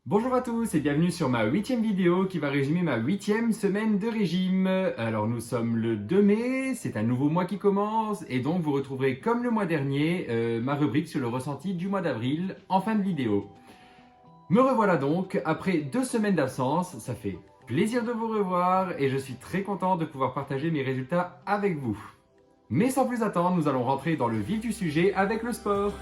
Bonjour à tous et bienvenue sur ma 8e vidéo qui va résumer ma 8e semaine de régime. Alors nous sommes le 2 mai, c'est un nouveau mois qui commence et donc vous retrouverez comme le mois dernier ma rubrique sur le ressenti du mois d'avril en fin de vidéo. Me revoilà donc après 2 semaines d'absence, ça fait plaisir de vous revoir et je suis très content de pouvoir partager mes résultats avec vous. Mais sans plus attendre, nous allons rentrer dans le vif du sujet avec le sport.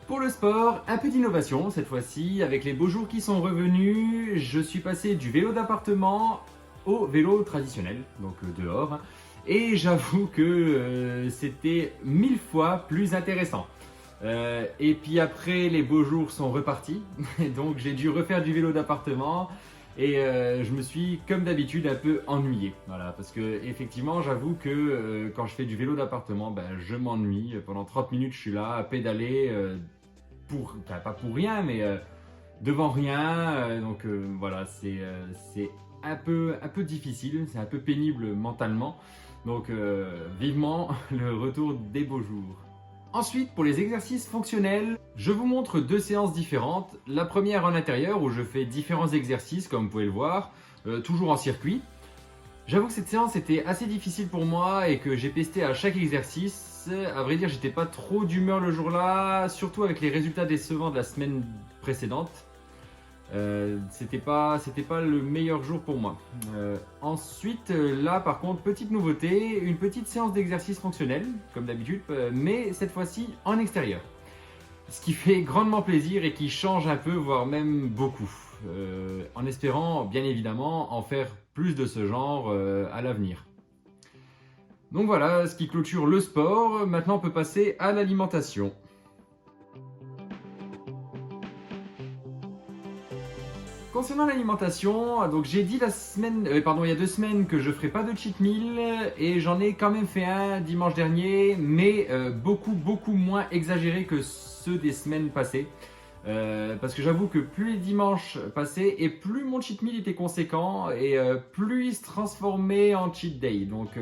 Pour le sport, un peu d'innovation cette fois-ci, avec les beaux jours qui sont revenus, je suis passé du vélo d'appartement au vélo traditionnel, donc dehors, hein, et j'avoue que c'était 1000 fois plus intéressant. Et puis après, les beaux jours sont repartis, donc j'ai dû refaire du vélo d'appartement et je me suis, comme d'habitude, un peu ennuyé. Voilà, parce que effectivement, j'avoue que quand je fais du vélo d'appartement, je m'ennuie. Pendant 30 minutes, je suis là à pédaler pas pour rien, mais devant rien. Voilà, c'est un peu difficile, c'est un peu pénible mentalement. Donc vivement le retour des beaux jours. Ensuite, pour les exercices fonctionnels, je vous montre deux séances différentes. La première en intérieur où je fais différents exercices comme vous pouvez le voir, toujours en circuit. J'avoue que cette séance était assez difficile pour moi et que j'ai pesté à chaque exercice. À vrai dire, j'étais pas trop d'humeur le jour-là, surtout avec les résultats décevants de la semaine précédente. C'était pas le meilleur jour pour moi. Ensuite, là par contre, petite nouveauté, une petite séance d'exercice fonctionnel, comme d'habitude, mais cette fois-ci en extérieur. Ce qui fait grandement plaisir et qui change un peu, voire même beaucoup. En espérant, bien évidemment, en faire plus de ce genre à l'avenir. Donc voilà ce qui clôture le sport. Maintenant, on peut passer à l'alimentation. Concernant l'alimentation, donc j'ai dit il y a 2 semaines que je ferai pas de cheat meal et j'en ai quand même fait un dimanche dernier, mais beaucoup moins exagéré que ceux des semaines passées. Parce que j'avoue que plus les dimanches passaient et plus mon cheat meal était conséquent et plus il se transformait en cheat day. Donc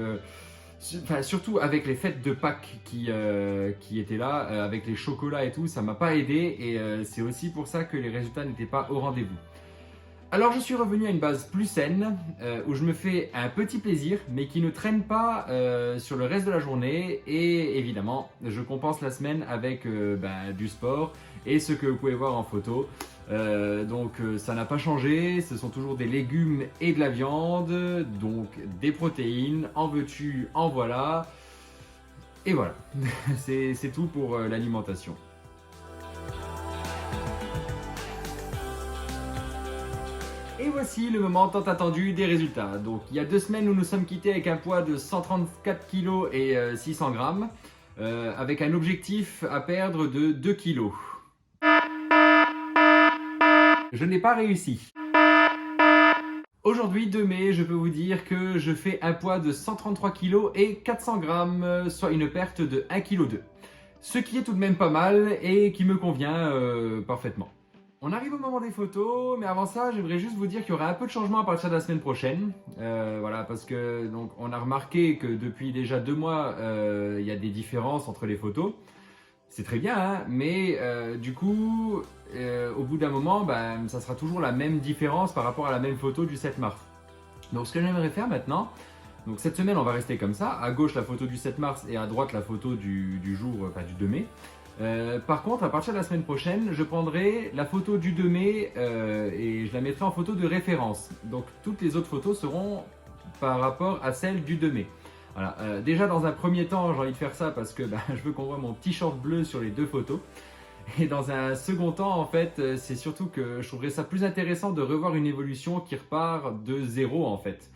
surtout avec les fêtes de Pâques qui étaient là, avec les chocolats et tout, ça m'a pas aidé et c'est aussi pour ça que les résultats n'étaient pas au rendez-vous. Alors je suis revenu à une base plus saine, où je me fais un petit plaisir, mais qui ne traîne pas sur le reste de la journée. Et évidemment, je compense la semaine avec du sport et ce que vous pouvez voir en photo. Ça n'a pas changé, ce sont toujours des légumes et de la viande, donc des protéines, en veux-tu, en voilà. Et voilà, c'est tout pour l'alimentation. Et voici le moment tant attendu des résultats. Donc il y a 2 semaines, nous nous sommes quittés avec un poids de 134 kg et 600 grammes, avec un objectif à perdre de 2 kg. Je n'ai pas réussi. Aujourd'hui, 2 mai, je peux vous dire que je fais un poids de 133 kg et 400 grammes, soit une perte de 1,2 kg. Ce qui est tout de même pas mal et qui me convient parfaitement. On arrive au moment des photos, mais avant ça, j'aimerais juste vous dire qu'il y aura un peu de changement à partir de la semaine prochaine. Voilà, parce que donc on a remarqué que depuis déjà 2 mois, il y a des différences entre les photos. C'est très bien, hein, mais du coup, au bout d'un moment, ça sera toujours la même différence par rapport à la même photo du 7 mars. Donc ce que j'aimerais faire maintenant, donc cette semaine on va rester comme ça, à gauche la photo du 7 mars et à droite la photo du jour, du 2 mai. Par contre, à partir de la semaine prochaine, je prendrai la photo du 2 mai et je la mettrai en photo de référence. Donc toutes les autres photos seront par rapport à celle du 2 mai. Voilà. Déjà dans un premier temps, j'ai envie de faire ça parce que je veux qu'on voit mon petit short bleu sur les deux photos. Et dans un second temps, en fait, c'est surtout que je trouverais ça plus intéressant de revoir une évolution qui repart de zéro en fait.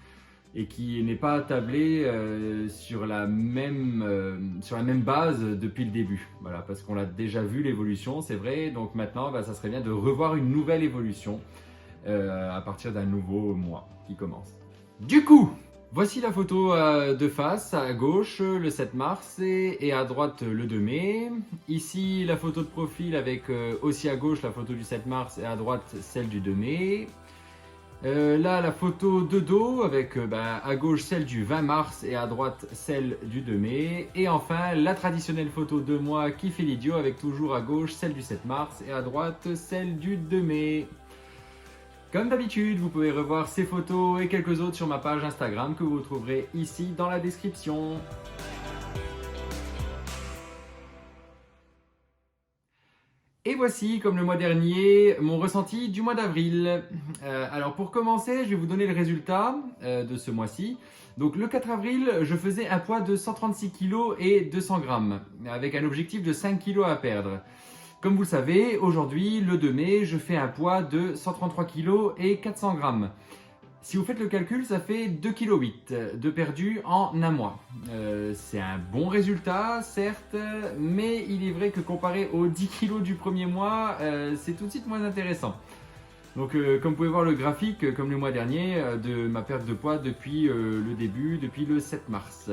Et qui n'est pas tablé sur la même base depuis le début. Voilà, parce qu'on l'a déjà vu l'évolution, c'est vrai. Donc maintenant, ça serait bien de revoir une nouvelle évolution à partir d'un nouveau mois qui commence. Du coup, voici la photo de face, à gauche le 7 mars et à droite le 2 mai. Ici, la photo de profil avec aussi à gauche la photo du 7 mars et à droite celle du 2 mai. Là, la photo de dos avec à gauche celle du 20 mars et à droite celle du 2 mai. Et enfin, la traditionnelle photo de moi qui fait l'idiot avec toujours à gauche celle du 7 mars et à droite celle du 2 mai. Comme d'habitude, vous pouvez revoir ces photos et quelques autres sur ma page Instagram que vous trouverez ici dans la description. Et voici, comme le mois dernier, mon ressenti du mois d'avril. Alors pour commencer, je vais vous donner le résultat de ce mois-ci. Donc le 4 avril, je faisais un poids de 136 kg et 200 grammes, avec un objectif de 5 kg à perdre. Comme vous le savez, aujourd'hui, le 2 mai, je fais un poids de 133 kg et 400 grammes. Si vous faites le calcul, ça fait 2,8 kg de perdu en un mois. C'est un bon résultat, certes, mais il est vrai que comparé aux 10 kg du premier mois, c'est tout de suite moins intéressant. Donc comme vous pouvez voir le graphique, comme le mois dernier, de ma perte de poids depuis le début, depuis le 7 mars.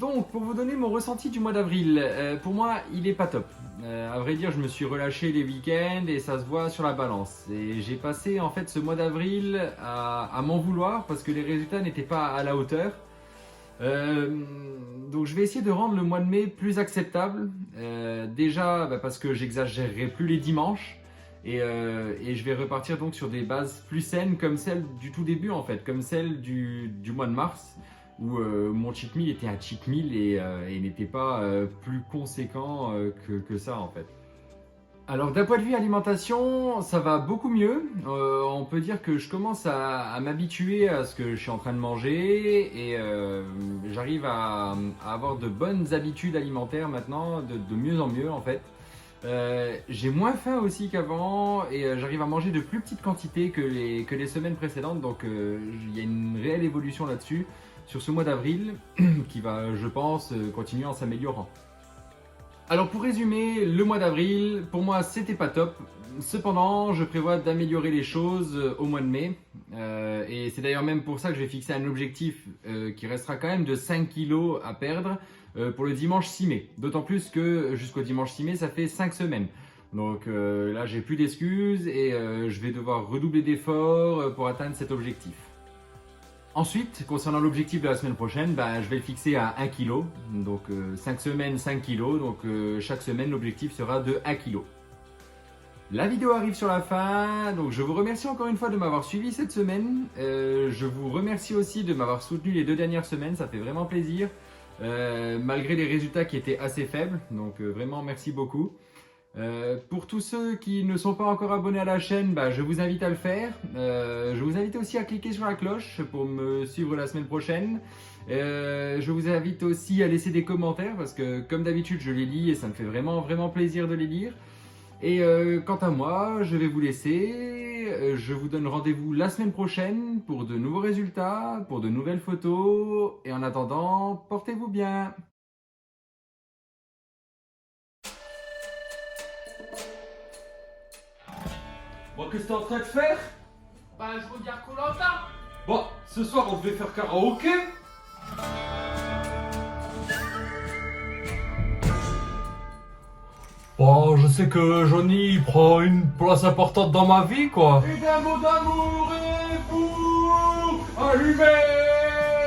Donc, pour vous donner mon ressenti du mois d'avril, pour moi, il est pas top. À vrai dire, je me suis relâché les week-ends et ça se voit sur la balance. Et j'ai passé en fait ce mois d'avril à m'en vouloir parce que les résultats n'étaient pas à la hauteur. Donc, je vais essayer de rendre le mois de mai plus acceptable. Déjà, parce que j'exagérerai plus les dimanches. Et je vais repartir donc sur des bases plus saines comme celle du tout début en fait, comme celle du mois de mars. Où mon cheat meal était un cheat meal et n'était pas plus conséquent que ça en fait. Alors d'un point de vue alimentation, ça va beaucoup mieux. On peut dire que je commence à m'habituer à ce que je suis en train de manger et j'arrive à avoir de bonnes habitudes alimentaires maintenant, de mieux en mieux en fait. J'ai moins faim aussi qu'avant et j'arrive à manger de plus petites quantités que les semaines précédentes, donc il y a une réelle évolution là-dessus sur ce mois d'avril qui va, je pense, continuer en s'améliorant. Alors pour résumer, le mois d'avril, pour moi c'était pas top. Cependant, je prévois d'améliorer les choses au mois de mai. Et c'est d'ailleurs même pour ça que je vais fixer un objectif qui restera quand même de 5 kg à perdre pour le dimanche 6 mai. D'autant plus que jusqu'au dimanche 6 mai, ça fait 5 semaines. Donc là, j'ai plus d'excuses et je vais devoir redoubler d'efforts pour atteindre cet objectif. Ensuite, concernant l'objectif de la semaine prochaine, je vais le fixer à 1 kg. Donc 5 semaines, 5 kg. Donc chaque semaine, l'objectif sera de 1 kg. La vidéo arrive sur la fin, donc je vous remercie encore une fois de m'avoir suivi cette semaine. Je vous remercie aussi de m'avoir soutenu les 2 dernières semaines, ça fait vraiment plaisir. Malgré les résultats qui étaient assez faibles, donc vraiment merci beaucoup. Pour tous ceux qui ne sont pas encore abonnés à la chaîne, je vous invite à le faire. Je vous invite aussi à cliquer sur la cloche pour me suivre la semaine prochaine. Je vous invite aussi à laisser des commentaires parce que comme d'habitude je les lis et ça me fait vraiment plaisir de les lire. Et quant à moi, je vais vous laisser. Je vous donne rendez-vous la semaine prochaine pour de nouveaux résultats, pour de nouvelles photos. Et en attendant, portez-vous bien. Bon, qu'est-ce que t'es en train de faire? Je regarde Koh-Lanta. Bon, ce soir on devait faire karaoké. Bon, je sais que Johnny prend une place importante dans ma vie, quoi. Et d'un mot d'amour et pour allumer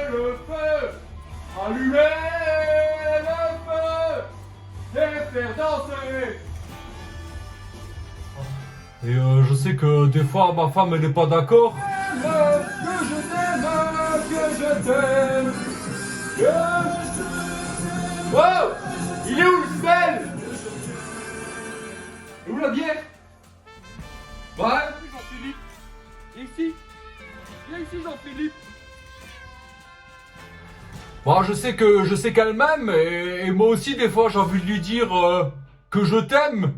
le feu, allumer le feu et faire danser. Et je sais que des fois ma femme elle n'est pas d'accord. Que je t'aime, que je t'aime, que je t'aime. Wow! Il est où le sel? Où la bière? Ouais? Jean-Philippe. Ici. Viens ici, Jean-Philippe. Bon, je sais qu'elle m'aime et moi aussi des fois j'ai envie de lui dire que je t'aime.